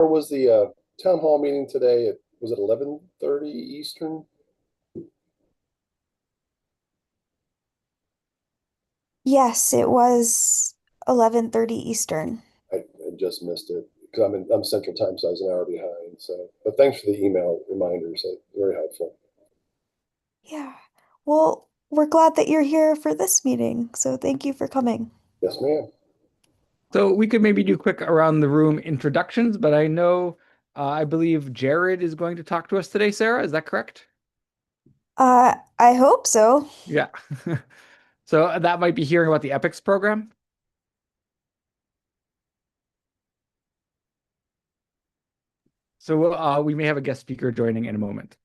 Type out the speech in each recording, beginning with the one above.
Or was the town hall meeting today at, was it 11:30 Eastern? Yes, it was 11:30 Eastern. I just missed it because I'm Central Time, so I was an hour behind. So, but thanks for the email reminders. Very helpful. Yeah. Well, we're glad that you're here for this meeting, so thank you for coming. Yes, ma'am. So we could maybe do quick around the room introductions, but I know, I believe Jared is going to talk to us today, Sarah. Is that correct? I hope so. Yeah. So that might be hearing about the EPICS program. So we may have a guest speaker joining in a moment.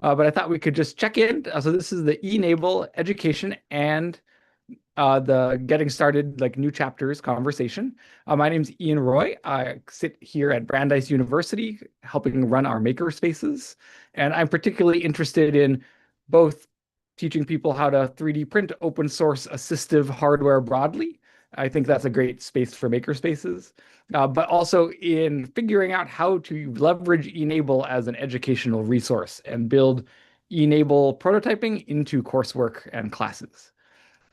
But I thought we could just check in. So this is the e-NABLE education and the getting started like new chapters conversation. My name's Ian Roy. I sit here at Brandeis University helping run our maker spaces. And I'm particularly interested in both teaching people how to 3D print open source assistive hardware broadly. I think that's a great space for maker spaces, but also in figuring out how to leverage e-NABLE as an educational resource and build e-NABLE prototyping into coursework and classes.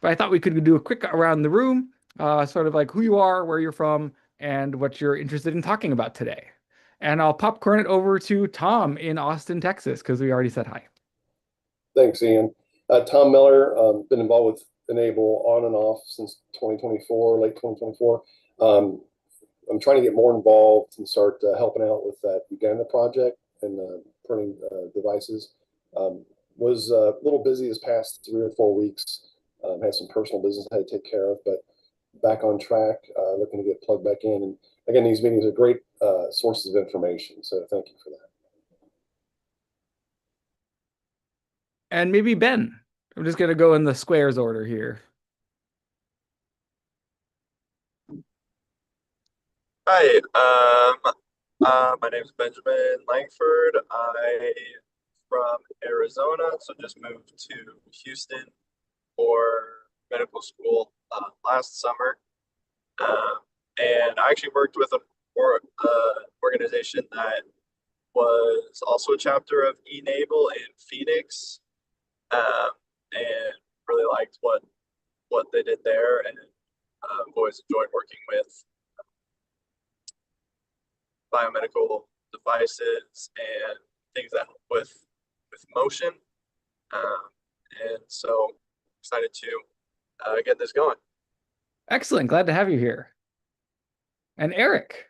But I thought we could do a quick around the room, sort of like who you are, where you're from, and what you're interested in talking about today. And I'll popcorn it over to Tom in Austin, Texas, because we already said hi. Thanks, Ian. Tom Miller, been involved with e-NABLE on and off since 2024, late 2024. Um, I'm trying to get more involved and start helping out with that Uganda project and printing devices. Was a little busy this past 3 or 4 weeks. Had some personal business I had to take care of, but back on track, looking to get plugged back in. And again, these meetings are great sources of information. So thank you for that. And maybe Ben. I'm just going to go in the squares order here. Hi, my name is Benjamin Langford. I'm from Arizona, so just moved to Houston for medical school last summer. Um, and I actually worked with organization that was also a chapter of e-NABLE in Phoenix, um, and really liked what they did there, and always enjoyed working with biomedical devices and things that help with motion. Um, and so excited to get this going. Excellent. Glad to have you here. And Eric.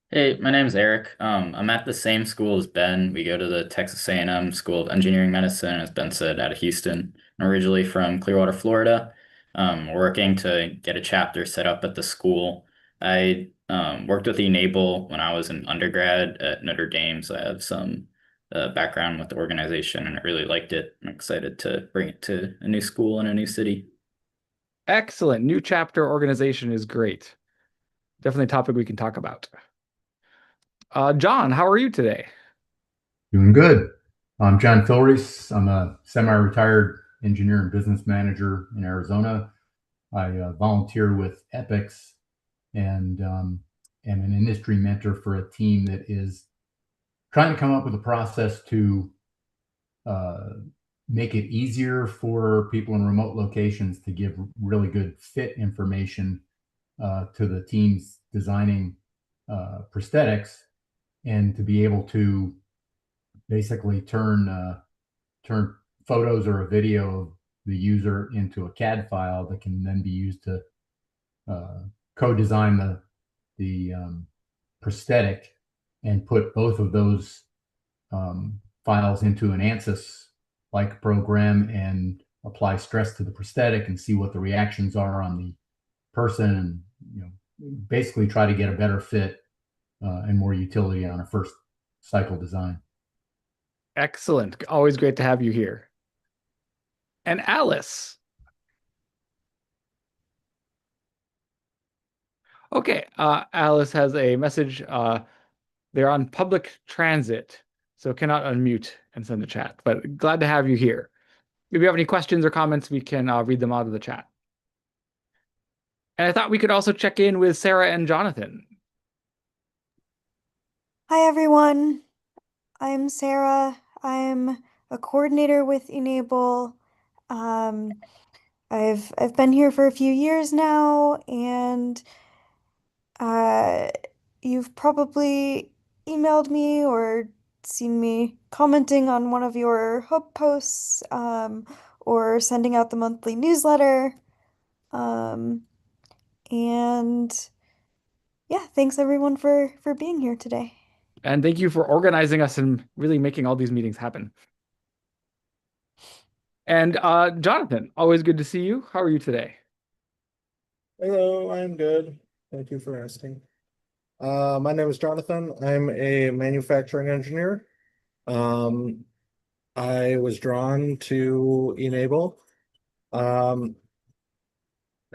Hey, my name is Eric. I'm at the same school as Ben. We go to the Texas A&M School of Engineering Medicine, as Ben said, out of Houston. I'm originally from Clearwater, Florida. Working to get a chapter set up at the school. I worked with e-NABLE when I was an undergrad at Notre Dame, so I have some background with the organization, and I really liked it. I'm excited to bring it to a new school in a new city. Excellent. New chapter organization is great. Definitely a topic we can talk about. John, how are you today? Doing good. I'm John Filreis. I'm a semi-retired engineer and business manager in Arizona. I volunteer with EPICS and am an industry mentor for a team that is trying to come up with a process to make it easier for people in remote locations to give really good fit information to the teams designing prosthetics, and to be able to basically turn photos or a video of the user into a CAD file that can then be used to co-design the prosthetic and put both of those files into an ANSYS-like program and apply stress to the prosthetic and see what the reactions are on the person, and basically try to get a better fit and more utility on a first cycle design. Excellent. Always great to have you here. And Alice. Okay, Alice has a message. They're on public transit, so cannot unmute and send the chat, but glad to have you here. If you have any questions or comments, we can read them out of the chat. And I thought we could also check in with Sarah and Jonathan. Hi, everyone. I'm Sarah. I'm a coordinator with e-NABLE. Um, I've been here for a few years now, and uh, you've probably emailed me or seen me commenting on one of your hub posts, or sending out the monthly newsletter. Um, and yeah, thanks everyone for being here today. And thank you for organizing us and really making all these meetings happen. And Jonathan, always good to see you. How are you today? Hello, I'm good. Thank you for asking. My name is Jonathan. I'm a manufacturing engineer. Um, I was drawn to e-NABLE a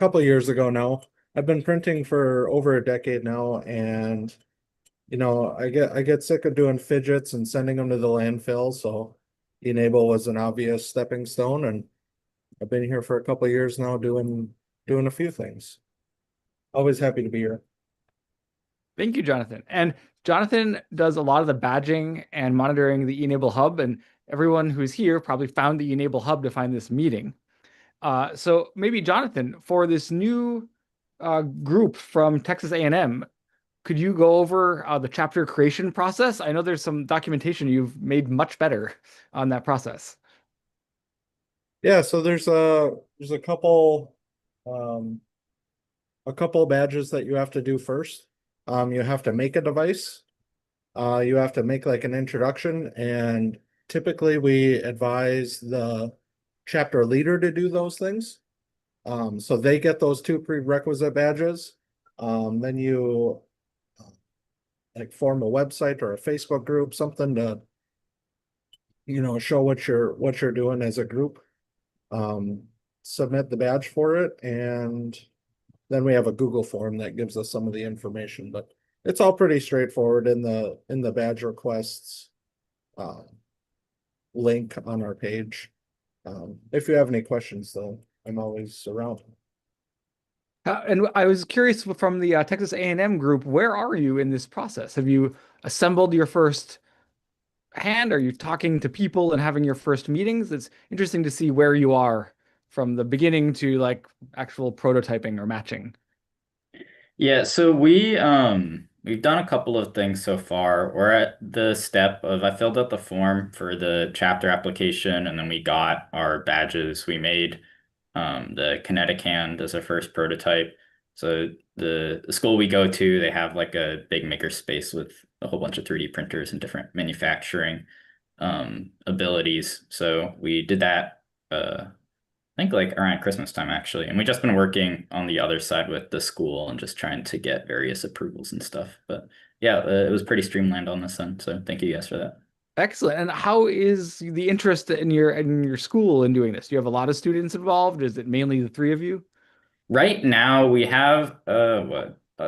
couple of years ago now. I've been printing for over a decade now, and I get sick of doing fidgets and sending them to the landfill. So e-NABLE was an obvious stepping stone, and I've been here for a couple of years now doing a few things. Always happy to be here. Thank you, Jonathan. And Jonathan does a lot of the badging and monitoring the e-NABLE hub, and everyone who's here probably found the e-NABLE hub to find this meeting. So maybe Jonathan, for this new group from Texas A&M, could you go over the chapter creation process? I know there's some documentation you've made much better on that process. Yeah, so there's a couple badges that you have to do first. You have to make a device. You have to make like an introduction, and typically we advise the chapter leader to do those things. So they get those two prerequisite badges. Then you like form a website or a Facebook group, something to show what you're doing as a group. Submit the badge for it, and then we have a Google form that gives us some of the information, but it's all pretty straightforward in the badge requests link on our page. If you have any questions, though, I'm always around. And I was curious from the Texas A&M group, where are you in this process? Have you assembled your first hand? Are you talking to people and having your first meetings? It's interesting to see where you are from the beginning to like actual prototyping or matching. Yeah, so we've done a couple of things so far. We're at the step of I filled out the form for the chapter application, and then we got our badges. We made the kinetic hand as our first prototype. So the school we go to, they have like a big maker space with a whole bunch of 3D printers and different manufacturing abilities. So we did that I think like around Christmas time actually. And we just been working on the other side with the school and just trying to get various approvals and stuff. But yeah, it was pretty streamlined on this end. So thank you guys for that. Excellent. And how is the interest in your school in doing this? Do you have a lot of students involved? Is it mainly the three of you? Right now we have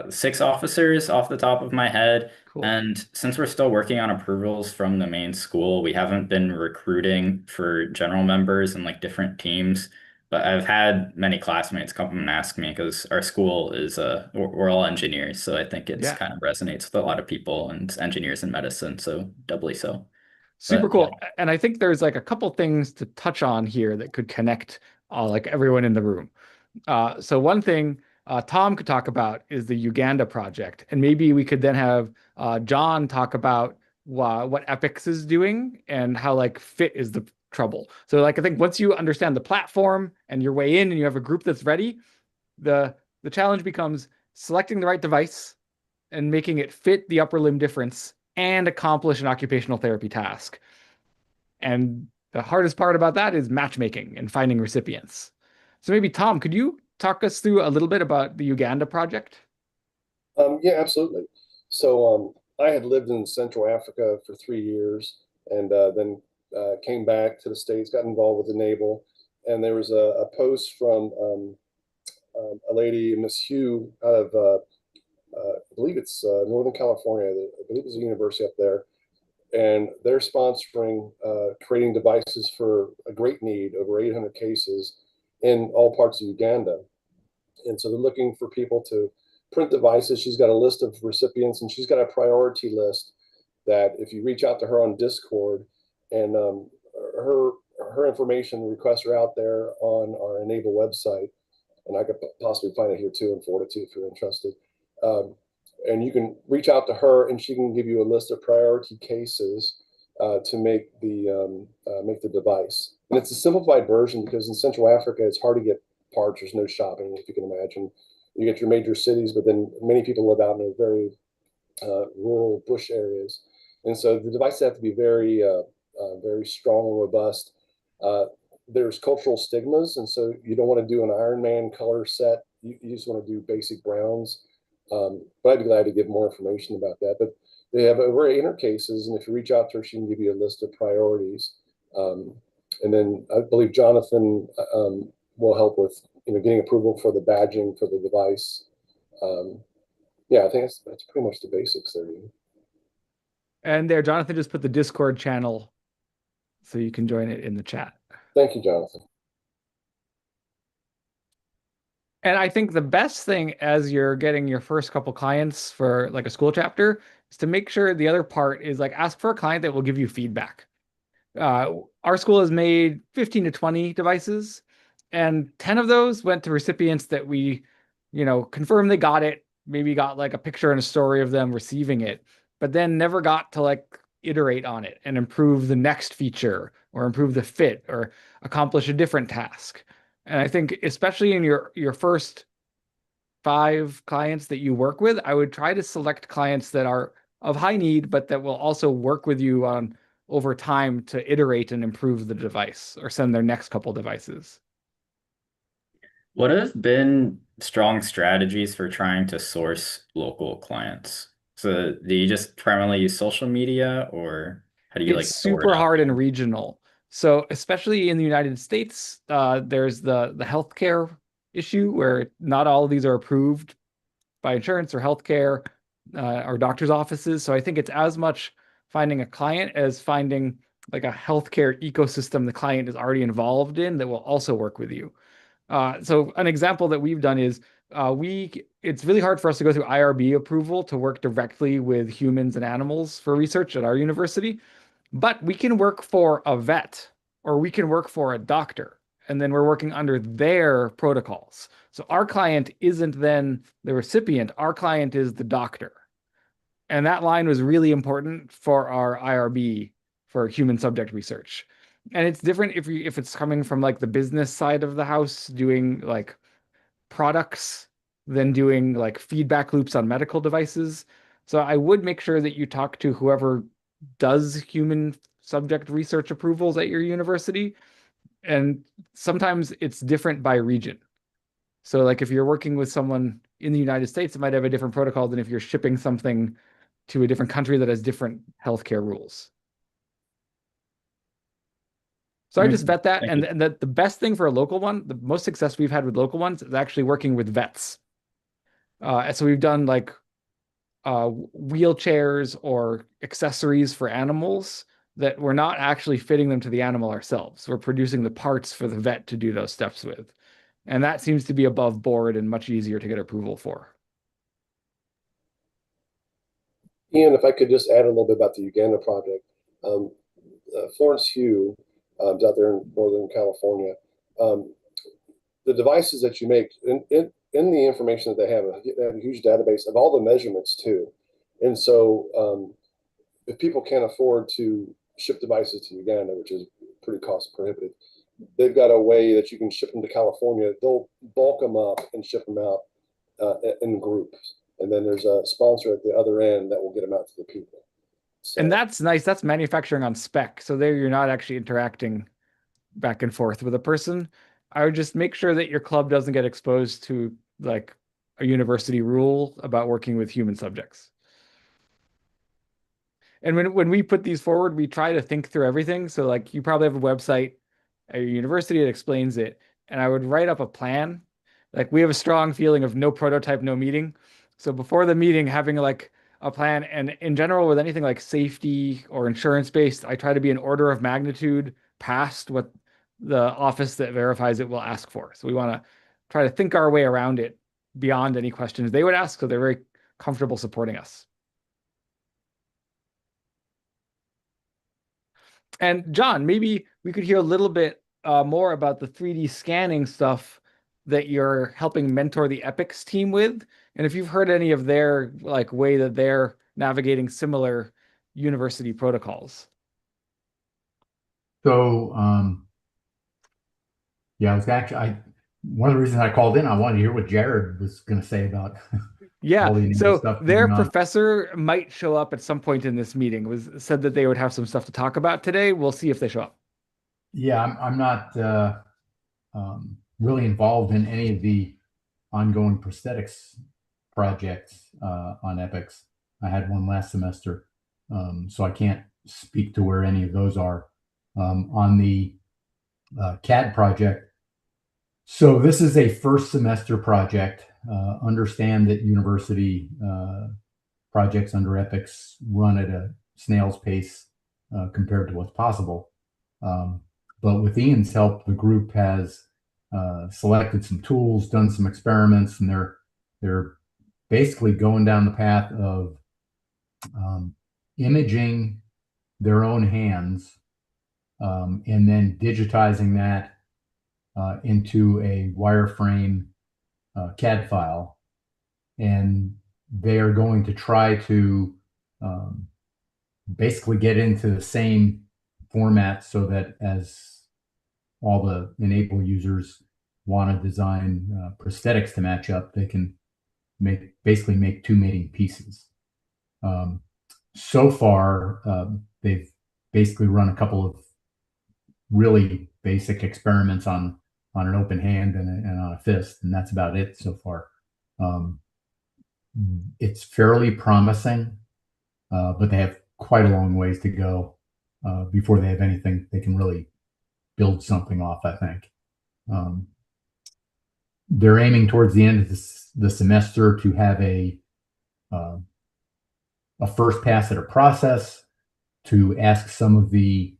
six officers off the top of my head. Cool. And since we're still working on approvals from the main school, we haven't been recruiting for general members and like different teams. But I've had many classmates come and ask me because our school is we're all engineers, so I think it's Yeah. kind of resonates with a lot of people and engineers in medicine, so doubly so. Super But yeah. cool. And I think there's like a couple things to touch on here that could connect like everyone in the room. So one thing Tom could talk about is the Uganda project, and maybe we could then have John talk about what Epix is doing and how like fit is the trouble. So like I think once you understand the platform and your way in, and you have a group that's ready, the challenge becomes selecting the right device and making it fit the upper limb difference and accomplish an occupational therapy task. And the hardest part about that is matchmaking and finding recipients. So maybe Tom, could you talk us through a little bit about the Uganda project? Yeah, absolutely. So I had lived in Central Africa for 3 years, and then came back to the States, got involved with e-NABLE, and there was a post from a lady, Miss Hugh, out of I believe it's Northern California. I believe it's a university up there, and they're sponsoring creating devices for a great need, over 800 cases in all parts of Uganda. And so they're looking for people to print devices. She's got a list of recipients, and she's got a priority list that if you reach out to her on Discord, and her information requests are out there on our e-NABLE website, and I could possibly find it here too and forward it to you if you're interested. And you can reach out to her, and she can give you a list of priority cases to make the device. And it's a simplified version because in Central Africa, it's hard to get parts. There's no shopping, if you can imagine. You get your major cities, but then many people live out in a very rural bush areas. And so the devices have to be very, very strong and robust. There's cultural stigmas, and so you don't want to do an Iron Man color set. You just want to do basic browns. But I'd be glad to give more information about that. But they have over 800 cases, and if you reach out to her, she can give you a list of priorities. And then I believe Jonathan will help with getting approval for the badging for the device. Yeah, I think that's pretty much the basics there. And there, Jonathan just put the Discord channel so you can join it in the chat. Thank you, Jonathan. And I think the best thing as you're getting your first couple clients for like a school chapter is to make sure the other part is like ask for a client that will give you feedback. Our school has made 15 to 20 devices, and 10 of those went to recipients that we, confirmed they got it, maybe got like a picture and a story of them receiving it, but then never got to like iterate on it and improve the next feature or improve the fit or accomplish a different task. And I think especially in your first 5 clients that you work with, I would try to select clients that are of high need, but that will also work with you on over time to iterate and improve the device or send their next couple devices. What have been strong strategies for trying to source local clients? So do you just primarily use social media, or how do you It's super hard and regional. So especially in the United States, there's the healthcare issue where not all of these are approved by insurance or healthcare or doctor's offices. So I think it's as much finding a client as finding like a healthcare ecosystem the client is already involved in that will also work with you. So an example that we've done is it's really hard for us to go through IRB approval to work directly with humans and animals for research at our university, but we can work for a vet or we can work for a doctor, and then we're working under their protocols. So our client isn't then the recipient, our client is the doctor. And that line was really important for our IRB for human subject research. And it's different if it's coming from like the business side of the house, doing like products, than doing like feedback loops on medical devices. So I would make sure that you talk to whoever does human subject research approvals at your university. And sometimes it's different by region. So like if you're working with someone in the United States, it might have a different protocol than if you're shipping something to a different country that has different healthcare rules. So I just vet that. And the best thing for a local one, the most success we've had with local ones is actually working with vets. So we've done like wheelchairs or accessories for animals that we're not actually fitting them to the animal ourselves. We're producing the parts for the vet to do those steps with. And that seems to be above board and much easier to get approval for. Ian, if I could just add a little bit about the Uganda project. Florence Hugh is out there in Northern California. The devices that you make, in the information that they have a huge database of all the measurements too. And so if people can't afford to ship devices to Uganda, which is pretty cost prohibitive, they've got a way that you can ship them to California. They'll bulk them up and ship them out in groups. And then there's a sponsor at the other end that will get them out to the people. So, and that's nice. That's manufacturing on spec. So there you're not actually interacting back and forth with a person. I would just make sure that your club doesn't get exposed to like a university rule about working with human subjects. And when we put these forward, we try to think through everything. So like you probably have a website at your university that explains it. And I would write up a plan. Like we have a strong feeling of no prototype, no meeting. So before the meeting, having like a plan, and in general with anything like safety or insurance based, I try to be an order of magnitude past what the office that verifies it will ask for. So we want to try to think our way around it beyond any questions they would ask. So they're very comfortable supporting us. And John, maybe we could hear a little bit more about the 3D scanning stuff that you're helping mentor the Epics team with, and if you've heard any of their like way that they're navigating similar university protocols. So, yeah, I was actually, one of the reasons I called in, I wanted to hear what Jared was going to say about Yeah, all the enable so stuff their going on. professor might show up at some point in this meeting. It was said that they would have some stuff to talk about today. We'll see if they show up. Yeah, I'm not really involved in any of the ongoing prosthetics projects on Epics. I had one last semester, so I can't speak to where any of those are. On the CAD project, so this is a first semester project. Understand that university projects under Epics run at a snail's pace compared to what's possible. But with Ian's help, the group has selected some tools, done some experiments, and they're basically going down the path of imaging their own hands and then digitizing that into a wireframe CAD file. And they are going to try to basically get into the same format so that as all the e-NABLE users want to design prosthetics to match up, they can basically make two mating pieces. So far, they've basically run a couple of really basic experiments on an open hand and on a fist, and that's about it so far. It's fairly promising, but they have quite a long ways to go before they have anything they can really build something off, I think. They're aiming towards the end of the semester to have a first pass at a process, to ask some of the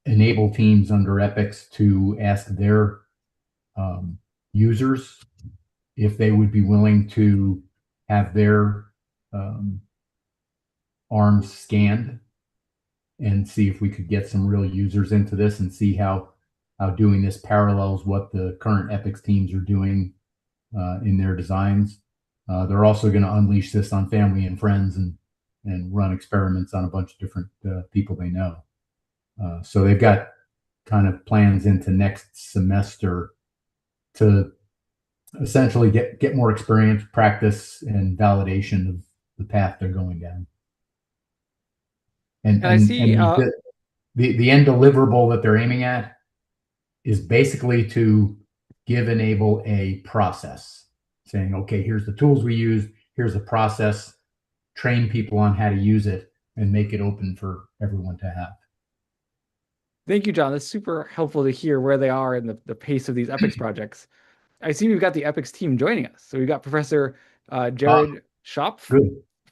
e-NABLE teams under Epics to ask their users if they would be willing to have their arms scanned and see if we could get some real users into this and see how doing this parallels what the current Epics teams are doing in their designs. They're also going to unleash this on family and friends and run experiments on a bunch of different people they know. So they've got kind of plans into next semester to essentially get more experience, practice, and validation of the path they're going down. And I see the end deliverable that they're aiming at is basically to give e-NABLE a process, saying, okay, here's the tools we use, here's the process, train people on how to use it, and make it open for everyone to have. Thank you, John. That's super helpful to hear where they are in the pace of these Epics projects. I see we've got the Epics team joining us. So we've got Professor Jared Schopf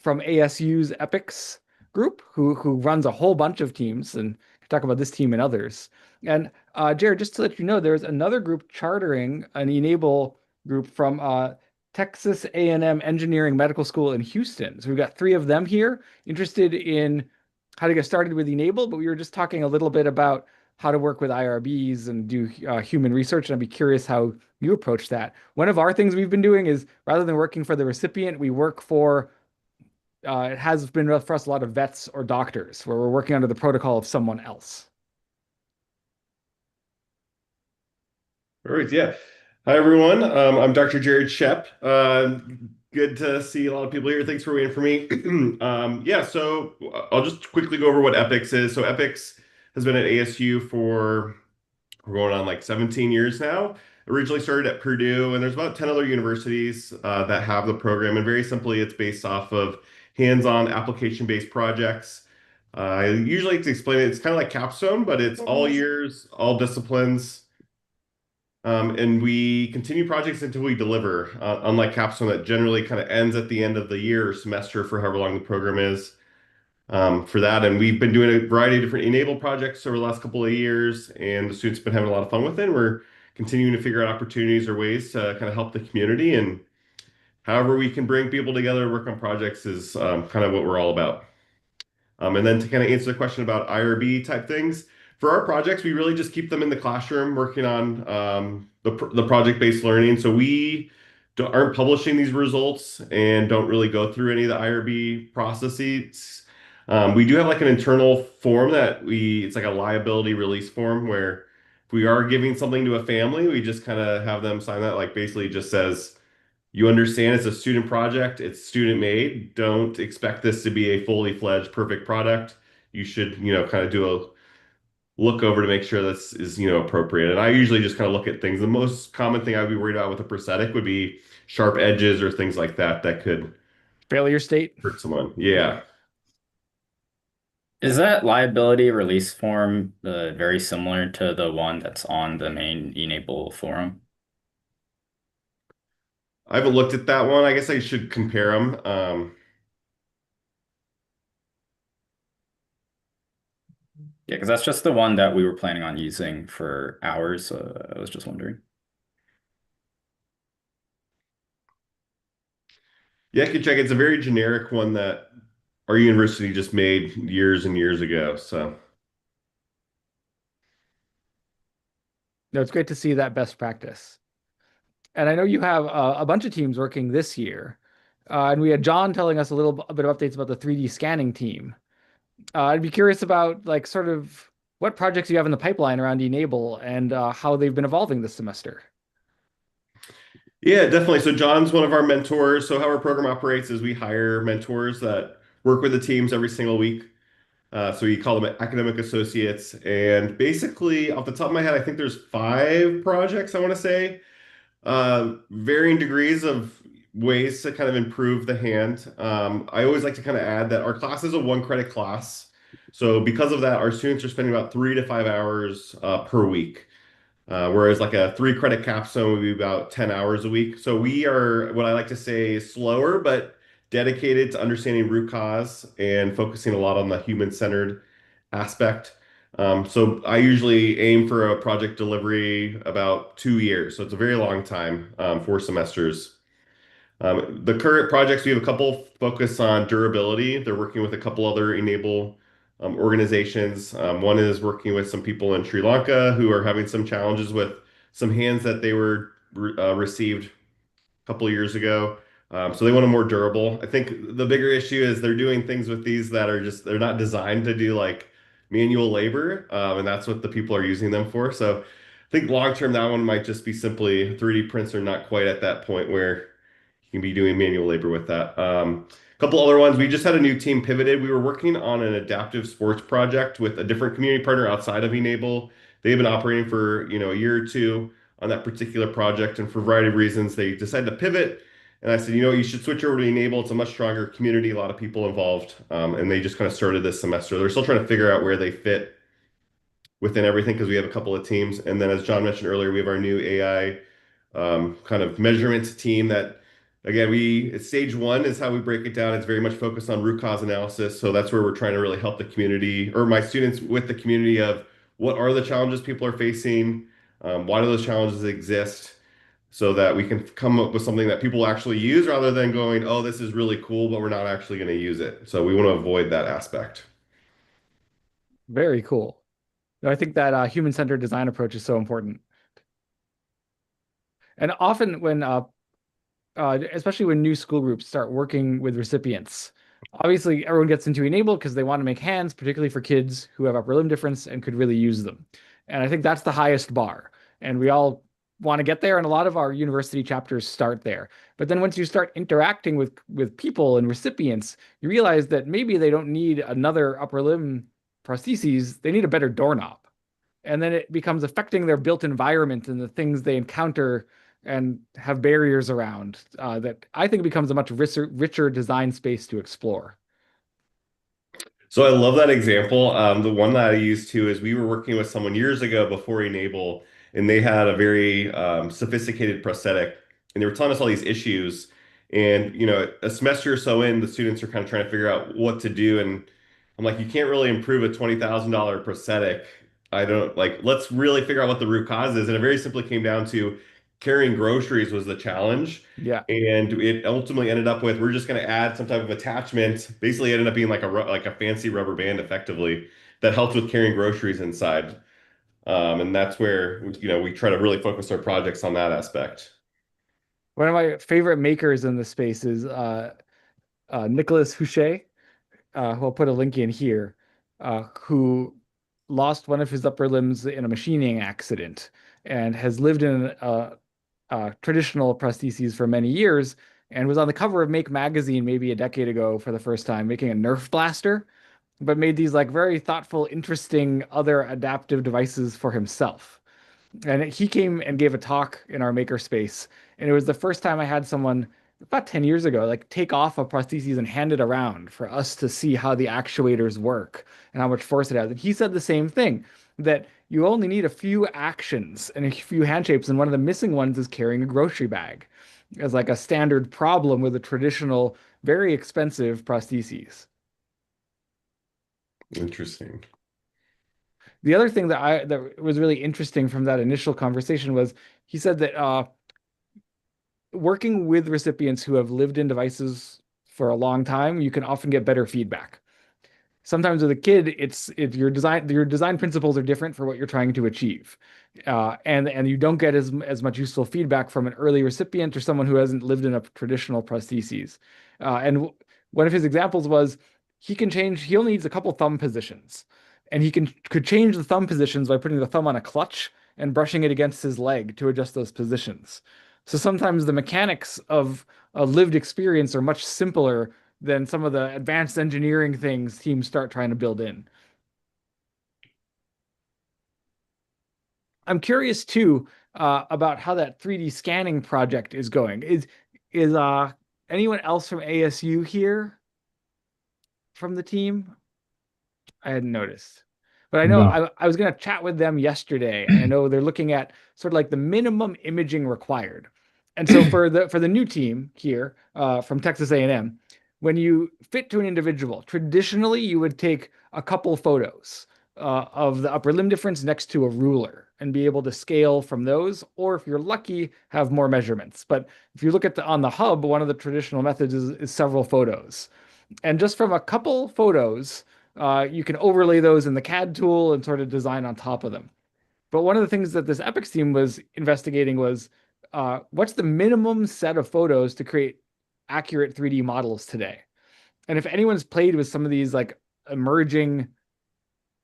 from ASU's Epics group, who runs a whole bunch of teams, and talk about this team and others. And Jared, just to let you know, there's another group chartering an e-NABLE group from Texas A&M Engineering Medical School in Houston. So we've got 3 of them here interested in how to get started with e-NABLE, but we were just talking a little bit about how to work with IRBs and do human research, and I'd be curious how you approach that. One of our things we've been doing is, rather than working for the recipient, we work for, it has been for us a lot of vets or doctors, where we're working under the protocol of someone else. All right, yeah. Hi, everyone. I'm Dr. Jared Shep. Good to see a lot of people here. Thanks for waiting for me. Yeah, so I'll just quickly go over what Epics is. So Epics has been at ASU for we're going on like 17 years now. Originally started at Purdue, and there's about 10 other universities that have the program. And very simply, it's based off of hands-on application-based projects. I usually like to explain it. It's kind of like Capstone, but it's all years, all disciplines. And we continue projects until we deliver, unlike Capstone that generally kind of ends at the end of the year or semester for however long the program is for that. And we've been doing a variety of different e-NABLE projects over the last couple of years, and the students have been having a lot of fun with it. We're continuing to figure out opportunities or ways to kind of help the community, and however we can bring people together to work on projects is kind of what we're all about. And then to kind of answer the question about IRB type things, for our projects, we really just keep them in the classroom working on the project-based learning. So we aren't publishing these results and don't really go through any of the IRB processes. We do have like an internal form it's like a liability release form where if we are giving something to a family, we just kind of have them sign that, like basically just says, you understand it's a student project, it's student made. Don't expect this to be a fully fledged perfect product. You should, kind of do a look over to make sure this is, appropriate. And I usually just kind of look at things. The most common thing I'd be worried about with a prosthetic would be sharp edges or things like that that could Failure state. hurt someone. Yeah. Is that liability release form very similar to the one that's on the main e-NABLE forum? I haven't looked at that one. I guess I should compare them. Yeah, because that's just the one that we were planning on using for ours. So I was just wondering. Yeah, I can check. It's a very generic one that our university just made years and years ago. So No, it's great to see that best practice. And I know you have a bunch of teams working this year. And we had John telling us a bit of updates about the 3D scanning team. I'd be curious about like sort of what projects you have in the pipeline around e-NABLE and how they've been evolving this semester. yeah, definitely. So John's one of our mentors. So how our program operates is we hire mentors that work with the teams every single week. So we call them academic associates. And basically, off the top of my head, I think there's 5 projects, I want to say, varying degrees of ways to kind of improve the hand. I always like to kind of add that our class is a 1 credit class. So because of that, our students are spending about 3 to 5 hours per week. Whereas like a 3 credit capstone would be about 10 hours a week. So we are what I like to say slower, but dedicated to understanding root cause and focusing a lot on the human-centered aspect. So I usually aim for a project delivery about 2 years. So it's a very long time, 4 semesters. The current projects, we have a couple focus on durability. They're working with a couple other e-NABLE organizations. One is working with some people in Sri Lanka who are having some challenges with some hands that they were received a couple of years ago. So they want them more durable. I think the bigger issue is they're doing things with these that are just, they're not designed to do like manual labor. And that's what the people are using them for. So I think long term, that one might just be simply 3D prints are not quite at that point where you can be doing manual labor with that. A couple other ones. We just had a new team pivoted. We were working on an adaptive sports project with a different community partner outside of e-NABLE. They've been operating for, a year or two on that particular project, and for a variety of reasons, they decided to pivot. And I said, you should switch over to e-NABLE. It's a much stronger community, a lot of people involved, and they just kind of started this semester. They're still trying to figure out where they fit within everything because we have a couple of teams. And then, as John mentioned earlier, we have our new AI kind of measurement team that, again, stage 1 is how we break it down. It's very much focused on root cause analysis. So that's where we're trying to really help the community or my students with the community of what are the challenges people are facing, why do those challenges exist, so that we can come up with something that people actually use rather than going, oh, this is really cool, but we're not actually going to use it. So we want to avoid that aspect. Very cool. No, I think that human-centered design approach is so important. And often when especially when new school groups start working with recipients. Obviously, everyone gets into e-NABLE because they want to make hands, particularly for kids who have upper limb difference and could really use them. And I think that's the highest bar. And we all want to get there, and a lot of our university chapters start there. But then once you start interacting with people and recipients, you realize that maybe they don't need another upper limb prostheses, they need a better doorknob. And then it becomes affecting their built environment and the things they encounter and have barriers around that I think becomes a much richer design space to explore. So I love that example. The one that I used too is we were working with someone years ago before e-NABLE, and they had a very sophisticated prosthetic, and they were telling us all these issues. And a semester or so in, the students are kind of trying to figure out what to do, and I'm like, you can't really improve a $20,000 prosthetic. I don't like. Let's really figure out what the root cause is, and it very simply came down to carrying groceries was the challenge. Yeah. And it ultimately ended up with, we're just going to add some type of attachment. Basically, it ended up being like a fancy rubber band, effectively, that helps with carrying groceries inside. And that's where, we try to really focus our projects on that aspect. One of my favorite makers in this space is Nicholas Houchet, who I'll put a link in here, who lost one of his upper limbs in a machining accident and has lived in traditional prostheses for many years, and was on the cover of Make magazine maybe a decade ago for the first time, making a Nerf blaster, but made these like very thoughtful, interesting other adaptive devices for himself. And he came and gave a talk in our makerspace, and it was the first time I had someone about 10 years ago like take off a prosthesis and hand it around for us to see how the actuators work and how much force it has. And he said the same thing, that you only need a few actions and a few hand shapes, and one of the missing ones is carrying a grocery bag as like a standard problem with a traditional, very expensive prostheses. Interesting. The other thing that was really interesting from that initial conversation was he said that working with recipients who have lived in devices for a long time, you can often get better feedback. Sometimes with a kid, it's your design principles are different for what you're trying to achieve, and you don't get as much useful feedback from an early recipient or someone who hasn't lived in a traditional prostheses. And one of his examples was he only needs a couple thumb positions, and could change the thumb positions by putting the thumb on a clutch and brushing it against his leg to adjust those positions. So sometimes the mechanics of a lived experience are much simpler than some of the advanced engineering things teams start trying to build in. I'm curious too about how that 3D scanning project is going. Is anyone else from ASU here from the team? I hadn't noticed. But I know No. I was going to chat with them yesterday, and I know they're looking at sort of like the minimum imaging required. And so for the new team here from Texas A&M, when you fit to an individual, traditionally you would take a couple photos of the upper limb difference next to a ruler and be able to scale from those, or if you're lucky, have more measurements. But if you look at on the hub, one of the traditional methods is several photos. And just from a couple photos, you can overlay those in the CAD tool and sort of design on top of them. But one of the things that this Epics team was investigating was what's the minimum set of photos to create accurate 3D models today? And if anyone's played with some of these like emerging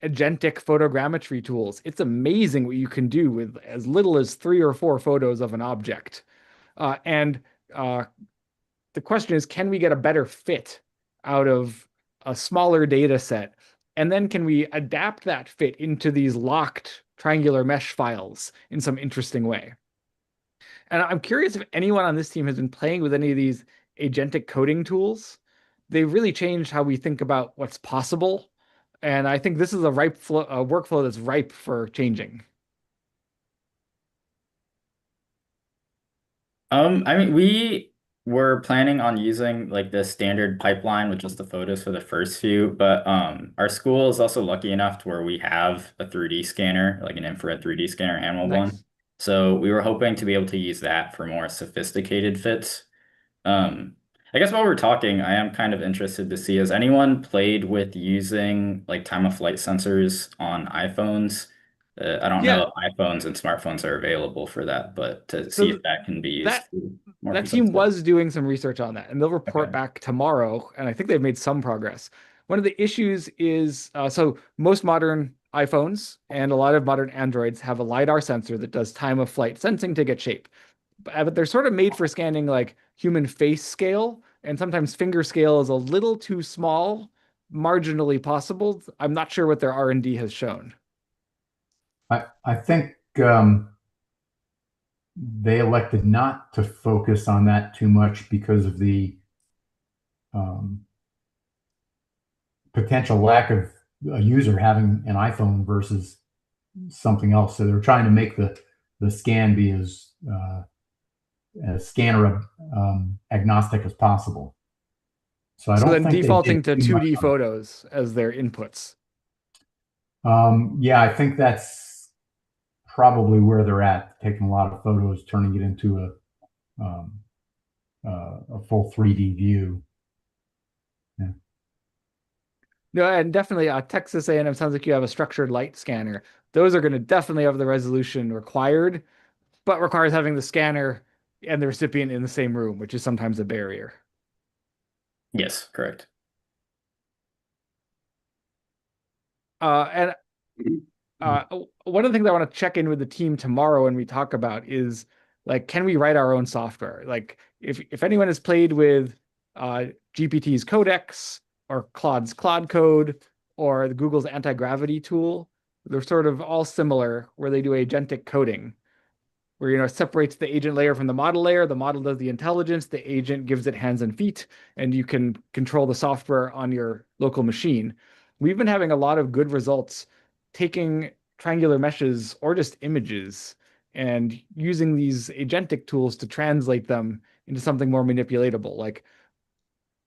agentic photogrammetry tools, it's amazing what you can do with as little as 3 or 4 photos of an object. And the question is, can we get a better fit out of a smaller data set? And then can we adapt that fit into these locked triangular mesh files in some interesting way? And I'm curious if anyone on this team has been playing with any of these agentic coding tools. They've really changed how we think about what's possible. And I think this is a workflow that's ripe for changing. I mean, we were planning on using like the standard pipeline with just the photos for the first few, but our school is also lucky enough to where we have a 3D scanner, like an infrared 3D scanner, handheld one. Nice. So we were hoping to be able to use that for more sophisticated fits. I guess while we're talking, I am kind of interested to see, has anyone played with using like time of flight sensors on iPhones? I don't know if iPhones and smartphones are available for that, but to see So if that can be used that more that team precisely. was doing some research on that, and they'll report Okay. back tomorrow, and I think they've made some progress. One of the issues is so most modern iPhones and a lot of modern Androids have a LiDAR sensor that does time of flight sensing to get shape. But they're sort of made for scanning like human face scale, and sometimes finger scale is a little too small, marginally possible. I'm not sure what their R&D has shown. I think they elected not to focus on that too much because of the potential lack of a user having an iPhone versus something else. So they're trying to make the scan be as scanner agnostic as possible. So I So don't then think they defaulting did to too much 2D on it. photos as their inputs. Yeah, I think that's probably where they're at, taking a lot of photos, turning it into a full 3D view. Yeah. No, and definitely Texas A&M sounds like you have a structured light scanner. Those are going to definitely have the resolution required, but requires having the scanner and the recipient in the same room, which is sometimes a barrier. Yes, correct. And one of the things I want to check in with the team tomorrow when we talk about is like, can we write our own software? Like, if anyone has played with GPT's Codex or Claude's Claude Code or the Google's anti-gravity tool, they're sort of all similar, where they do agentic coding, where it separates the agent layer from the model layer. The model does the intelligence, the agent gives it hands and feet, and you can control the software on your local machine. We've been having a lot of good results taking triangular meshes or just images and using these agentic tools to translate them into something more manipulatable. Like,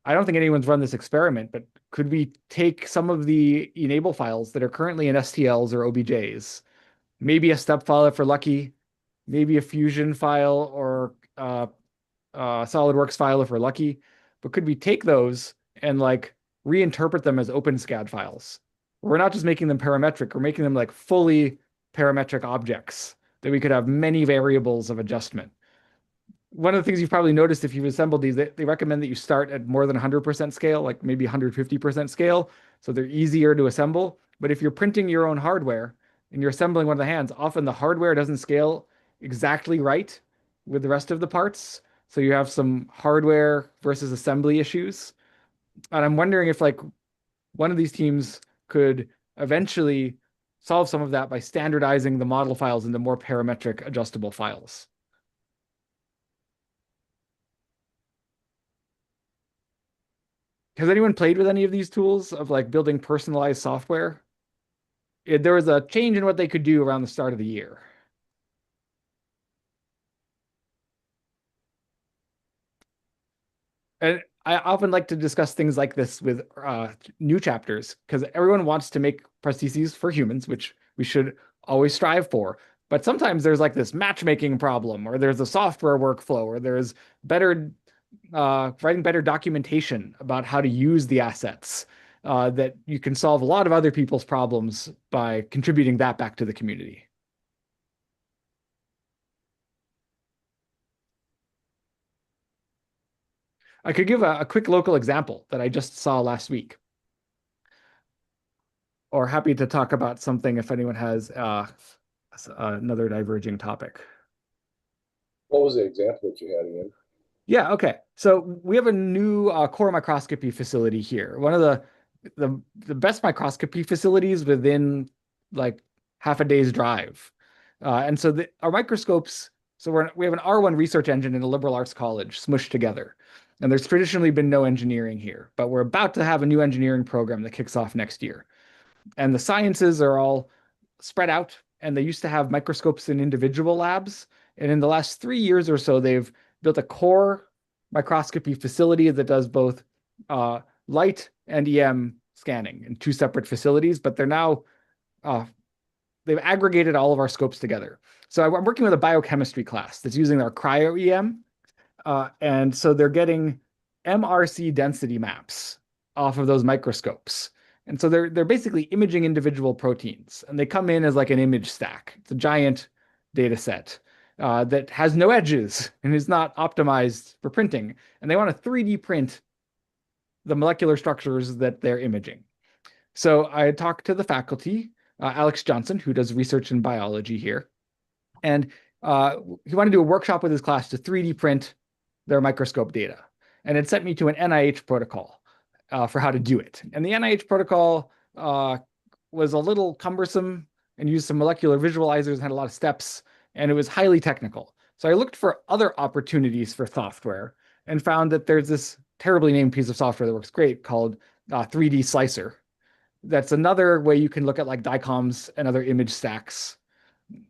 I don't think anyone's run this experiment, but could we take some of the e-NABLE files that are currently in STLs or OBJs, maybe a step file if we're lucky, maybe a Fusion file or SolidWorks file if we're lucky, but could we take those and like reinterpret them as OpenSCAD files? We're not just making them parametric, we're making them like fully parametric objects that we could have many variables of adjustment. One of the things you've probably noticed if you've assembled these, they recommend that you start at more than 100% scale, like maybe 150% scale, so they're easier to assemble. But if you're printing your own hardware and you're assembling one of the hands, often the hardware doesn't scale exactly right with the rest of the parts. So you have some hardware versus assembly issues. And I'm wondering if like one of these teams could eventually solve some of that by standardizing the model files into more parametric adjustable files. Has anyone played with any of these tools of like building personalized software? There was a change in what they could do around the start of the year. And I often like to discuss things like this with new chapters because everyone wants to make prostheses for humans, which we should always strive for. But sometimes there's like this matchmaking problem, or there's a software workflow, or there's better writing better documentation about how to use the assets that you can solve a lot of other people's problems by contributing that back to the community. I could give a quick local example that I just saw last week. Or happy to talk about something if anyone has another diverging topic. What was the example that you had again? Yeah, okay. So we have a new core microscopy facility here. One of the best microscopy facilities within like half a day's drive. And so our microscopes, so we have an R1 research engine in a liberal arts college smushed together. And there's traditionally been no engineering here, but we're about to have a new engineering program that kicks off next year. And the sciences are all spread out, and they used to have microscopes in individual labs. And in the last 3 years or so, they've built a core microscopy facility that does both light and EM scanning in two separate facilities, but they're now they've aggregated all of our scopes together. So I'm working with a biochemistry class that's using our cryo EM. And so they're getting MRC density maps off of those microscopes. And so they're basically imaging individual proteins, and they come in as like an image stack. It's a giant data set that has no edges and is not optimized for printing. And they want to 3D print the molecular structures that they're imaging. So I talked to the faculty, Alex Johnson, who does research in biology here, and he wanted to do a workshop with his class to 3D print their microscope data. And it sent me to an NIH protocol for how to do it. And the NIH protocol was a little cumbersome and used some molecular visualizers and had a lot of steps, and it was highly technical. So I looked for other opportunities for software and found that there's this terribly named piece of software that works great called 3D Slicer. That's another way you can look at like DICOMs and other image stacks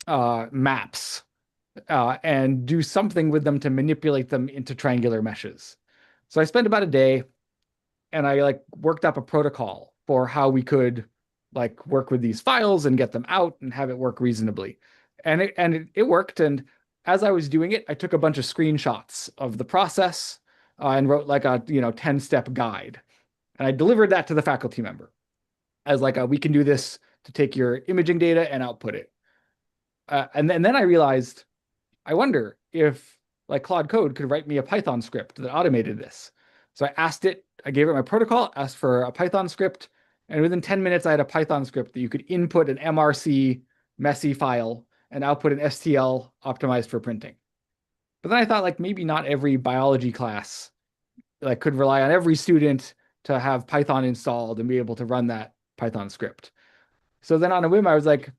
maps and do something with them to manipulate them into triangular meshes. So I spent about a day and I like worked up a protocol for how we could like work with these files and get them out and have it work reasonably. And it worked. And as I was doing it, I took a bunch of screenshots of the process and wrote like a 10-step guide. And I delivered that to the faculty member as like we can do this to take your imaging data and output it. And then I realized, I wonder if like Claude Code could write me a Python script that automated this. So I asked it, I gave it my protocol, asked for a Python script, and within 10 minutes, I had a Python script that you could input an MRC messy file and output an STL optimized for printing. But then I thought like maybe not every biology class like could rely on every student to have Python installed and be able to run that Python script. So then on a whim, I was like,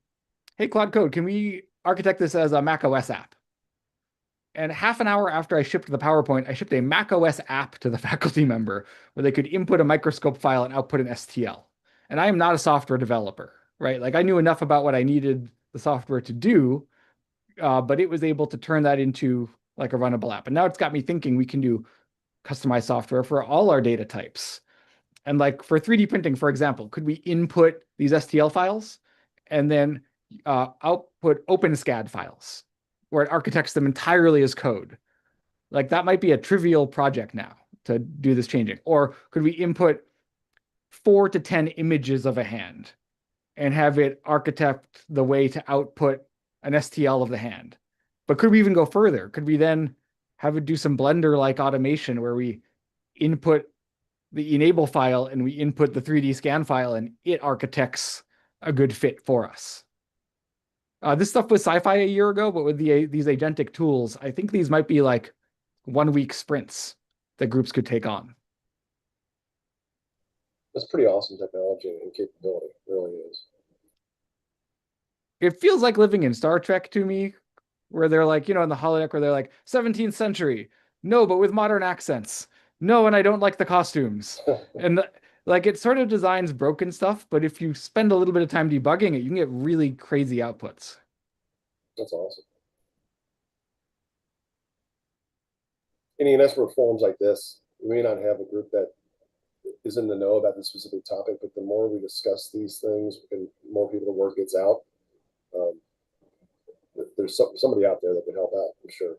hey, Claude Code, can we architect this as a Mac OS app? And half an hour after I shipped the PowerPoint, I shipped a Mac OS app to the faculty member where they could input a microscope file and output an STL. And I am not a software developer, right? Like I knew enough about what I needed the software to do, but it was able to turn that into like a runnable app. And now it's got me thinking we can do customized software for all our data types. And like for 3D printing, for example, could we input these STL files and then output OpenSCAD files where it architects them entirely as code? Like that might be a trivial project now to do this changing. Or could we input 4 to 10 images of a hand and have it architect the way to output an STL of the hand? But could we even go further? Could we then have it do some Blender-like automation where we input the e-NABLE file and we input the 3D scan file and it architects a good fit for us? This stuff was sci-fi a year ago, but with these agentic tools, I think these might be like 1-week sprints that groups could take on. That's pretty awesome technology and capability. It really is. It feels like living in Star Trek to me, where they're like, in the holodeck where they're like 17th century. No, but with modern accents. No, and I don't like the costumes. And like it sort of designs broken stuff, but if you spend a little bit of time debugging it, you can get really crazy outputs. That's awesome. And for forums like this, we may not have a group that is in the know about the specific topic, but the more we discuss these things and more people the word gets out, there's somebody out there that can help out for sure.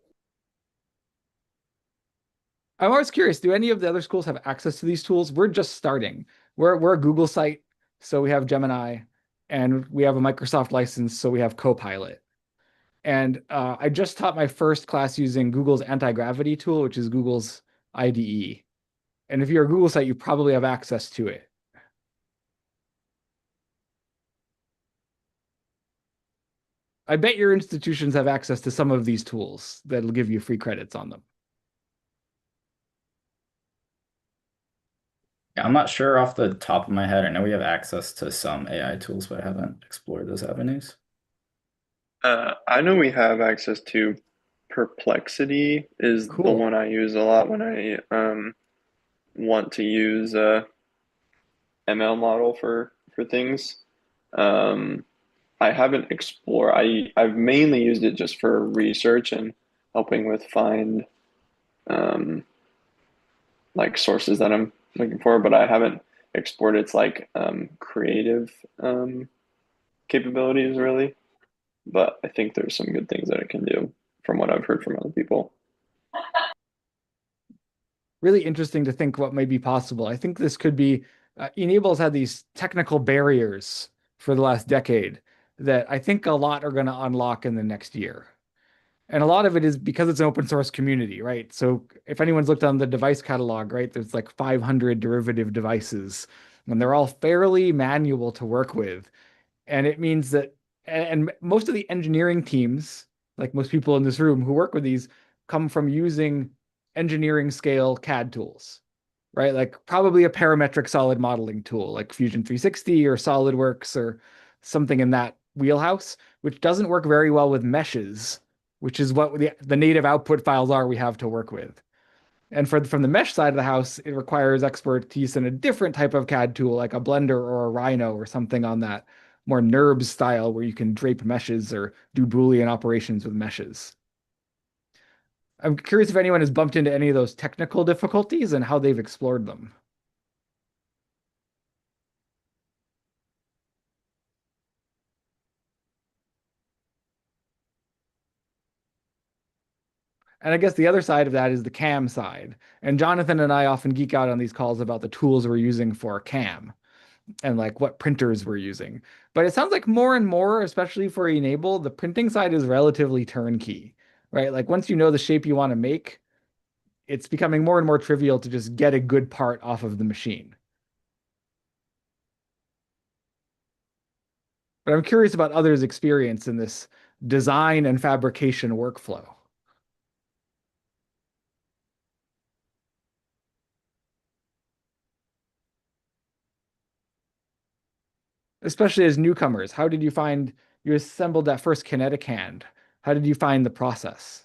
I'm always curious, do any of the other schools have access to these tools? We're just starting. We're a Google site, so we have Gemini, and we have a Microsoft license, so we have Copilot. And I just taught my first class using Google's anti-gravity tool, which is Google's IDE. And if you're a Google site, you probably have access to it. I bet your institutions have access to some of these tools that'll give you free credits on them. Yeah, I'm not sure off the top of my head. I know we have access to some AI tools, but I haven't explored those avenues. I know we have access to Perplexity is the Cool. one I use a lot when I want to use a ML model for things. I haven't explored. I've mainly used it just for research and helping with find like sources that I'm looking for, but I haven't explored its like creative capabilities really. But I think there's some good things that it can do from what I've heard from other people. Really interesting to think what may be possible. I think this could be, e-NABLE's had these technical barriers for the last decade that I think a lot are going to unlock in the next year. And a lot of it is because it's an open source community, right? So if anyone's looked on the device catalog, right, there's like 500 derivative devices, and they're all fairly manual to work with. And it means that, and most of the engineering teams, like most people in this room who work with these, come from using engineering scale CAD tools, right? Like probably a parametric solid modeling tool like Fusion 360 or SolidWorks or something in that wheelhouse, which doesn't work very well with meshes, which is what the native output files are we have to work with. And from the mesh side of the house, it requires expertise in a different type of CAD tool, like a Blender or a Rhino or something on that more NURBS style where you can drape meshes or do Boolean operations with meshes. I'm curious if anyone has bumped into any of those technical difficulties and how they've explored them. And I guess the other side of that is the CAM side. And Jonathan and I often geek out on these calls about the tools we're using for CAM and like what printers we're using. But it sounds like more and more, especially for e-NABLE, the printing side is relatively turnkey, right? Like once you know the shape you want to make, it's becoming more and more trivial to just get a good part off of the machine. But I'm curious about others' experience in this design and fabrication workflow. Especially as newcomers, how did you find you assembled that first kinetic hand? How did you find the process?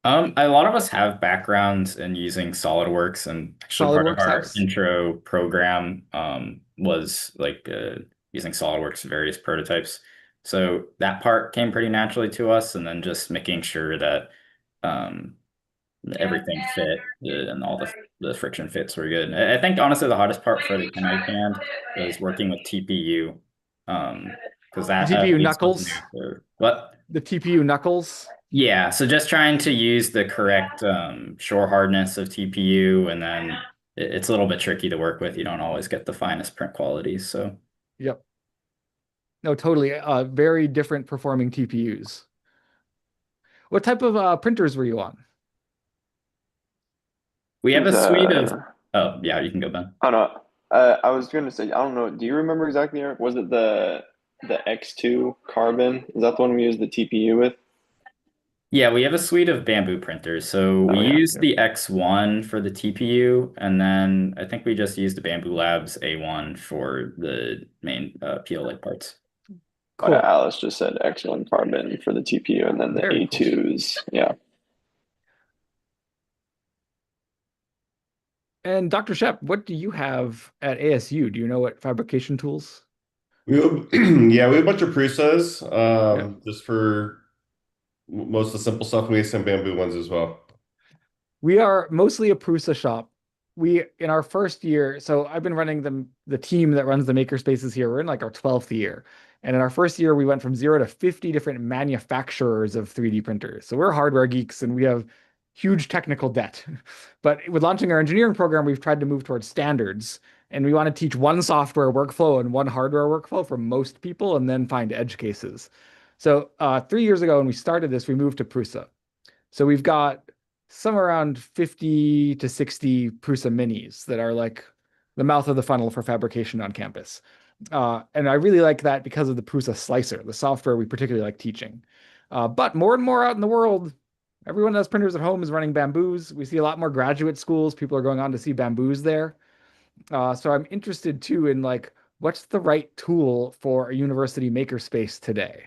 A lot of us have backgrounds in using SolidWorks, and actually part of SolidWorks our helps. intro program was like using SolidWorks various prototypes. So that part came pretty naturally to us, and then just making sure that um, everything fit and all the friction fits were good. I think honestly the hardest part for the kinetic hand was working with TPU, because The that TPU piece was new knuckles, for what? the TPU knuckles. Yeah, so just trying to use the correct shore hardness of TPU, and then it's a little bit tricky to work with. You don't always get the finest print qualities. So Yep. No, totally. Very different performing TPUs. What type of printers were you on? we have a suite of. The Oh yeah, you can go, Ben. I don't know. I was gonna say I don't know. Do you remember exactly, Eric? Was it the X2 Carbon? Is that the one we used the TPU with? Yeah, we have a suite of bamboo printers. So we Oh yeah. use the X1 for the TPU, and then I think we just use the Bamboo Labs A1 for the main PL-like parts. Oh, yeah, Cool. Alice just said X1 Carbon for the TPU, and then the Very cool. A2s. Yeah. And Dr. Shep, what do you have at ASU? Do you know what fabrication tools? Yeah, we have a bunch of Prusas, Yeah. just for most of the simple stuff. And we have some bamboo ones as well. We are mostly a Prusa shop. We in our first year, so I've been running the team that runs the maker spaces here. We're in like our 12th year. And in our first year, we went from 0 to 50 different manufacturers of 3D printers. So we're hardware geeks and we have huge technical debt. But with launching our engineering program, we've tried to move towards standards. And we want to teach one software workflow and one hardware workflow for most people and then find edge cases. So 3 years ago, when we started this, we moved to Prusa. So we've got somewhere around 50 to 60 Prusa minis that are like the mouth of the funnel for fabrication on campus. And I really like that because of the Prusa Slicer, the software we particularly like teaching. But more and more out in the world, everyone that has printers at home is running Bamboos. We see a lot more graduate schools. People are going on to see Bamboos there. So I'm interested too in like, what's the right tool for a university makerspace today?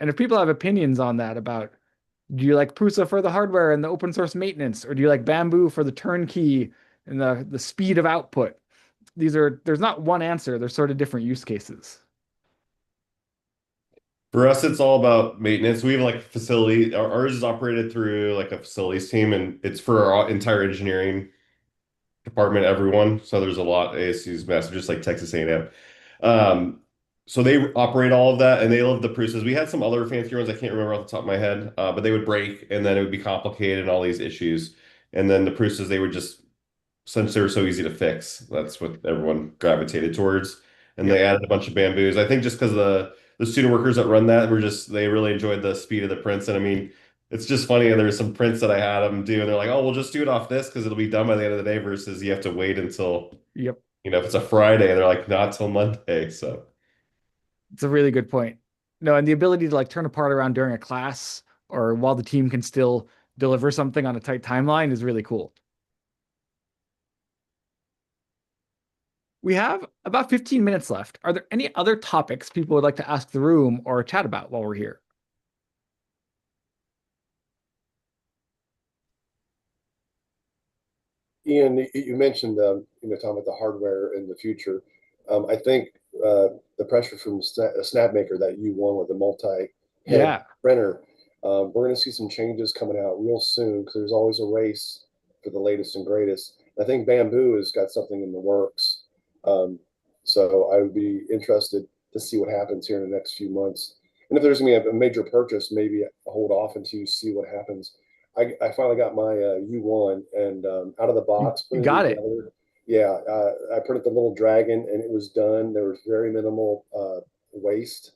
And if people have opinions on that about do you like Prusa for the hardware and the open source maintenance, or do you like Bamboo for the turnkey and the speed of output? There's not one answer. There's sort of different use cases. For us, it's all about maintenance. We have like a facility. Ours is operated through like a facilities team, and it's for our entire engineering department, everyone. So there's a lot. ASU's massive, just like Texas A&M. So they operate all of that, and they love the Prusas. We had some other fancy ones I can't remember off the top of my head, but they would break, and then it would be complicated and all these issues. And then the Prusas, they would just, since they were so easy to fix, that's what everyone gravitated towards. And Yep. they added a bunch of Bamboos. I think just because the student workers that run that were just they really enjoyed the speed of the prints. And I mean, it's just funny. There's some prints that I had them do, and they're like, "Oh, we'll just do it off this because it'll be done by the end of the day." Versus you have to wait until Yep. if it's a Friday, and they're like, "Not till Monday." So. It's a really good point. No, and the ability to like turn a part around during a class or while the team can still deliver something on a tight timeline is really cool. We have about 15 minutes left. Are there any other topics people would like to ask the room or chat about while we're here? Ian, you mentioned, talking about the hardware in the future. I think the pressure from a snap maker that you won with the multi-head Yeah. printer, we're going to see some changes coming out real soon because there's always a race for the latest and greatest. I think Bamboo has got something in the works. So I would be interested to see what happens here in the next few months. And if there's gonna be a major purchase, maybe hold off until you see what happens. I finally got my U1 and out of the box, You put got it it. together. Yeah, I printed the little dragon and it was done. There was very minimal waste.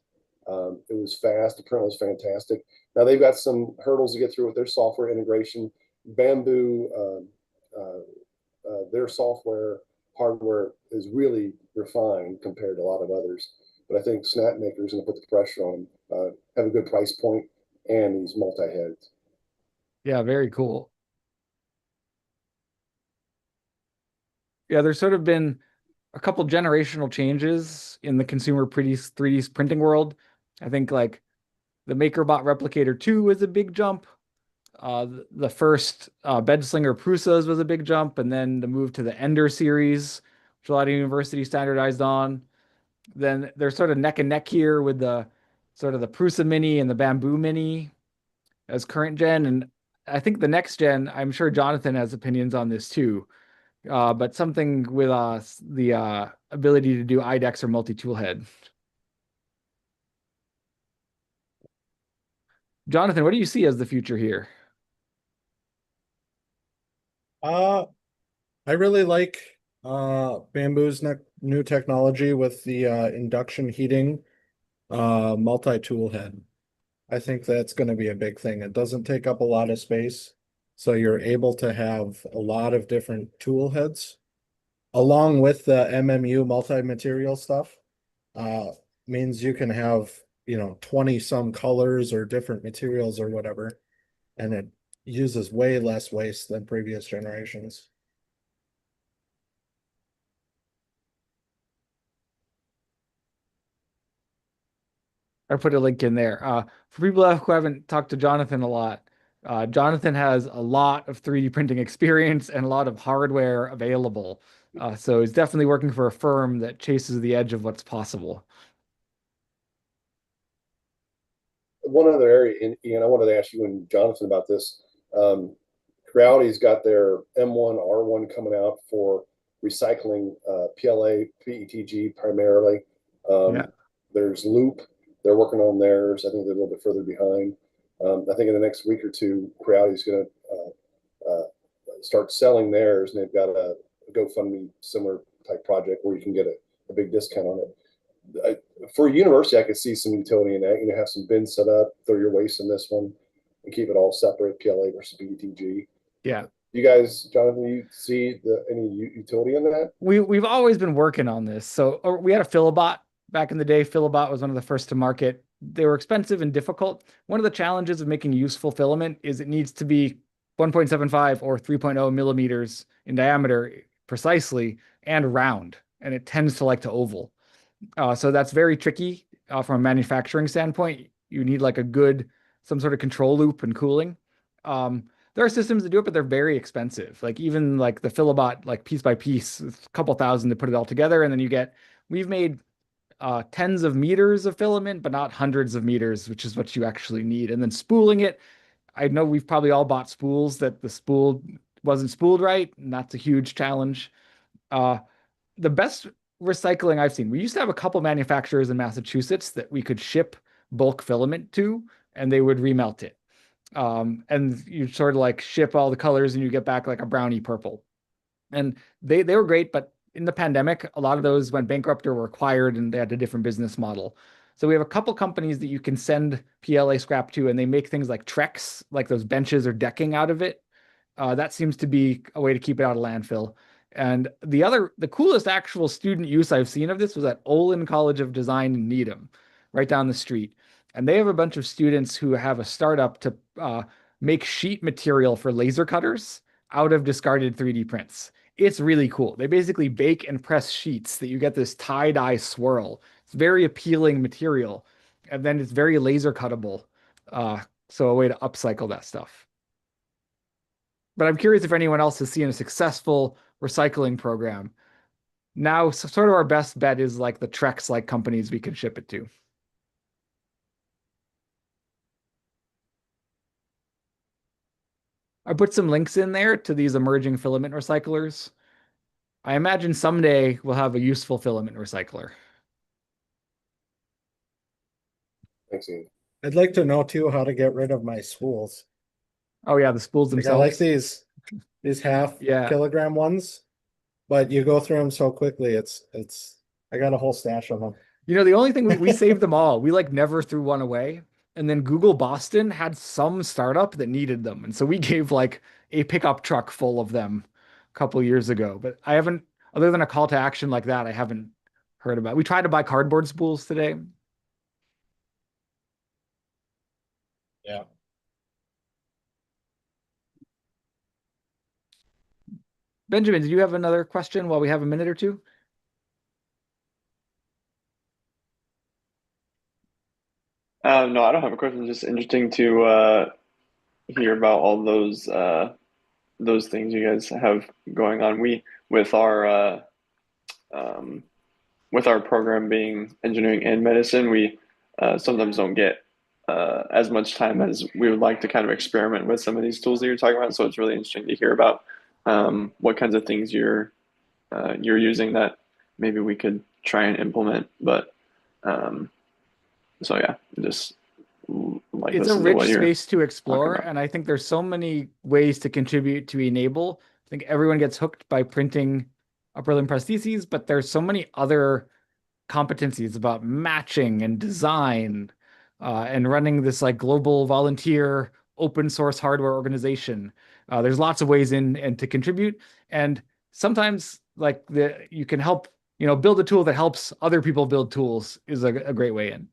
It was fast. The print was fantastic. Now they've got some hurdles to get through with their software integration. Bamboo, their software hardware is really refined compared to a lot of others. But I think Snapmaker is going to put the pressure on them, have a good price point, and these multi-heads. Yeah, very cool. Yeah, there's sort of been a couple generational changes in the consumer 3D printing world. I think like the MakerBot Replicator 2 was a big jump. The first Bedslinger Prusas was a big jump, and then the move to the Ender series, which a lot of universities standardized on. Then they're sort of neck and neck here with the sort of the Prusa Mini and the Bamboo Mini as current gen. And I think the next gen, I'm sure Jonathan has opinions on this too. But something with the ability to do IDEX or multi-tool head. Jonathan, what do you see as the future here? I really like Bamboo's new technology with the induction heating multi-tool head. I think that's going to be a big thing. It doesn't take up a lot of space, so you're able to have a lot of different tool heads along with the MMU multi-material stuff. Means you can have, 20 some colors or different materials or whatever, and it uses way less waste than previous generations. I put a link in there. For people who haven't talked to Jonathan a lot, Jonathan has a lot of 3D printing experience and a lot of hardware available. So he's definitely working for a firm that chases the edge of what's possible. One other area, Ian, I wanted to ask you and Jonathan about this. Creality's got their M1, R1 coming out for recycling PLA, PETG primarily. Yeah. There's Loop. They're working on theirs. I think they're a little bit further behind. I think in the next week or two, Creality's going to start selling theirs, and they've got a GoFundMe similar type project where you can get a big discount on it. For a university, I could see some utility in that. Have some bins set up, throw your waste in this one, and keep it all separate, PLA versus PETG. Yeah. You guys, Jonathan, you see any utility in that? We've always been working on this. So we had a Philibot back in the day. Philibot was one of the first to market. They were expensive and difficult. One of the challenges of making useful filament is it needs to be 1.75 or 3.0 millimeters in diameter precisely and round, and it tends to like to oval. So that's very tricky from a manufacturing standpoint. You need like some sort of control loop and cooling. There are systems that do it, but they're very expensive. Like even like the Philibot, like piece by piece, it's a couple thousand to put it all together. And then we've made tens of meters of filament, but not hundreds of meters, which is what you actually need. And then spooling it, I know we've probably all bought spools that the spool wasn't spooled right, and that's a huge challenge. The best recycling I've seen, we used to have a couple manufacturers in Massachusetts that we could ship bulk filament to, and they would remelt it. And you sort of like ship all the colors and you get back like a brownie purple. And they were great, but in the pandemic, a lot of those went bankrupt or were acquired and they had a different business model. So we have a couple companies that you can send PLA scrap to, and they make things like Trex, like those benches or decking out of it. That seems to be a way to keep it out of landfill. And the coolest actual student use I've seen of this was at Olin College of Design in Needham, right down the street. And they have a bunch of students who have a startup to make sheet material for laser cutters out of discarded 3D prints. It's really cool. They basically bake and press sheets that you get this tie-dye swirl. It's very appealing material. And then it's very laser cuttable. So a way to upcycle that stuff. But I'm curious if anyone else has seen a successful recycling program. Now, sort of our best bet is like the Trex like companies we can ship it to. I put some links in there to these emerging filament recyclers. I imagine someday we'll have a useful filament recycler. Thanks, Ian. I'd like to know too how to get rid of my spools. Oh yeah, the spools Like I like themselves. these half Yeah. kilogram ones, but you go through them so quickly. It's I got a whole stash of them. You know, the only thing we saved them all. We like never threw one away. And then Google Boston had some startup that needed them. And so we gave like a pickup truck full of them a couple years ago. But I haven't, other than a call to action like that, I haven't heard about. We tried to buy cardboard spools today. Yeah. Benjamin, did you have another question while we have a minute or two? No, I don't have a question. Just interesting to hear about all those things you guys have going on. We um, with our program being engineering and medicine, we sometimes don't get as much time as we would like to kind of experiment with some of these tools that you're talking about. So it's really interesting to hear about what kinds of things you're using that maybe we could try and implement. But so yeah, just like It's a listen to what rich you're space to explore, about. and I think there's so many ways to contribute to e-NABLE. I think everyone gets hooked by printing upper limb prostheses, but there's so many other competencies about matching and design, and running this like global volunteer open source hardware organization. There's lots of ways in and to contribute, and sometimes like you can help, build a tool that helps other people build tools is a great way in.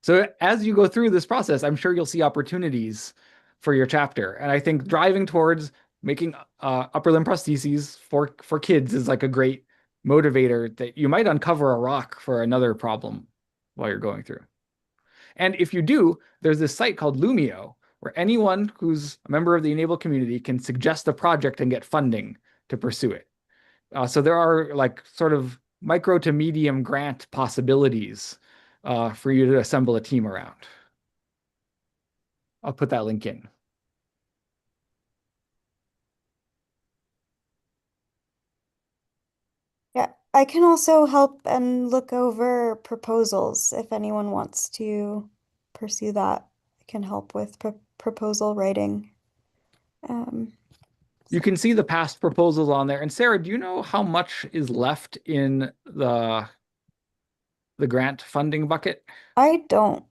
So as you go through this process, I'm sure you'll see opportunities for your chapter. And I think driving towards making upper limb prostheses for kids is like a great motivator that you might uncover a rock for another problem while you're going through. And if you do, there's this site called Lumio, where anyone who's a member of the e-NABLE community can suggest a project and get funding to pursue it. So there are like sort of micro to medium grant possibilities for you to assemble a team around. I'll put that link in. Yeah, I can also help and look over proposals if anyone wants to pursue that. I can help with proposal writing. You can see the past proposals on there. And Sarah, do you know how much is left in the grant funding bucket? I don't.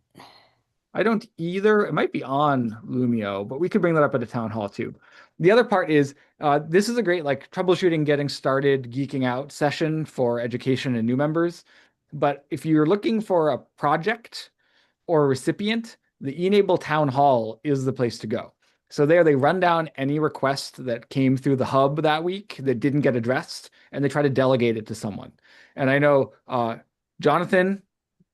I don't either. It might be on Lumio, but we could bring that up at a town hall too. The other part is this is a great like troubleshooting, getting started, geeking out session for education and new members. But if you're looking for a project or a recipient, the e-NABLE Town Hall is the place to go. So there they run down any request that came through the hub that week that didn't get addressed, and they try to delegate it to someone. And I know, Jonathan,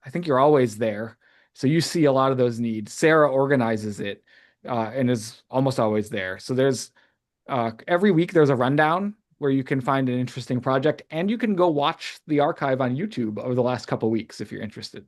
I think you're always there. So you see a lot of those needs. Sarah organizes it and is almost always there. So there's every week there's a rundown where you can find an interesting project, and you can go watch the archive on YouTube over the last couple of weeks if you're interested.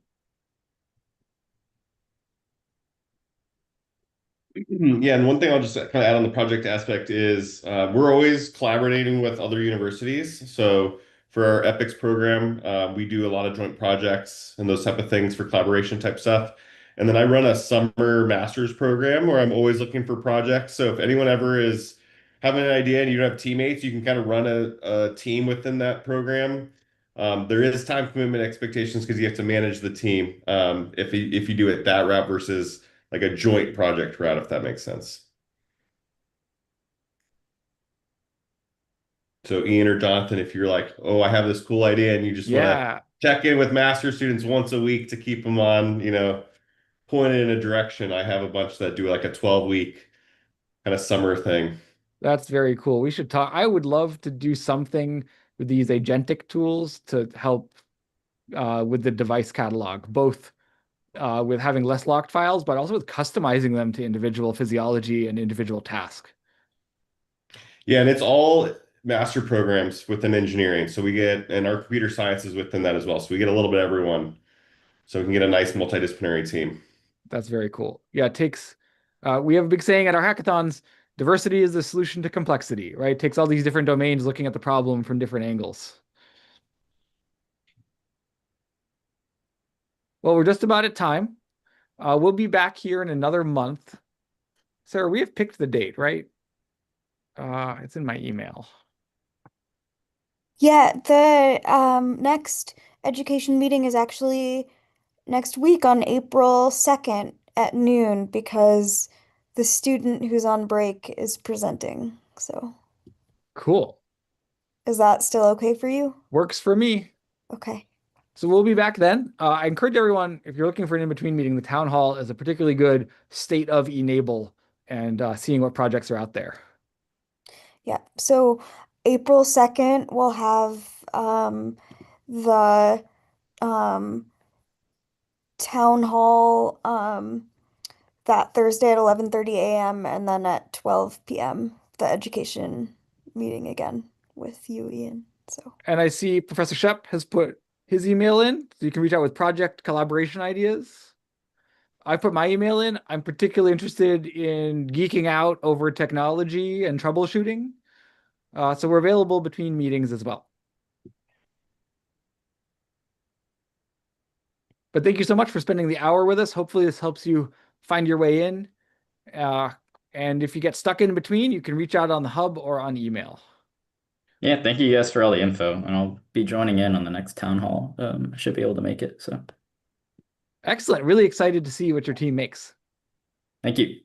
Yeah, and one thing I'll just kind of add on the project aspect is we're always collaborating with other universities. So for our EPICS program, we do a lot of joint projects and those type of things for collaboration type stuff. And then I run a summer master's program where I'm always looking for projects. So if anyone ever is having an idea and you don't have teammates, you can kind of run a team within that program. There is time commitment expectations because you have to manage the team if you do it that route versus like a joint project route, if that makes sense. So Ian or Jonathan, if you're like, oh, I have this cool idea and you just want to check in with master students once a week to keep them on, pointed in a direction, I have a bunch that do like a 12-week kind of summer thing. That's very cool. We should talk. I would love to do something with these agentic tools to help with the device catalog, both with having less locked files, but also with customizing them to individual physiology and individual task. Yeah, and it's all master programs within engineering. So we get, and our computer science is within that as well. So we get a little bit of everyone. So we can get a nice multidisciplinary team. That's very cool. Yeah, it takes, we have a big saying at our hackathons, diversity is the solution to complexity, right? It takes all these different domains looking at the problem from different angles. Well, we're just about at time. We'll be back here in another month. Sarah, we have picked the date, right? It's in my email. Yeah, the next education meeting is actually next week on April 2nd at noon because the student who's on break is presenting. So, Cool. is that still okay for you? Works for me. Okay. So we'll be back then. I encourage everyone, if you're looking for an in-between meeting, the town hall is a particularly good state of e-NABLE and seeing what projects are out there. Yeah. So April 2nd we'll have the um town hall that Thursday at 11:30 a.m. and then at 12 p.m. the education meeting again with you, Ian. So And I see Professor Shep has put his email in, so you can reach out with project collaboration ideas. I put my email in. I'm particularly interested in geeking out over technology and troubleshooting. So we're available between meetings as well. But thank you so much for spending the hour with us. Hopefully this helps you find your way in. And if you get stuck in between, you can reach out on the hub or on email. Yeah, thank you guys for all the info, and I'll be joining in on the next town hall. I should be able to make it, so Excellent. Really excited to see what your team makes. thank you.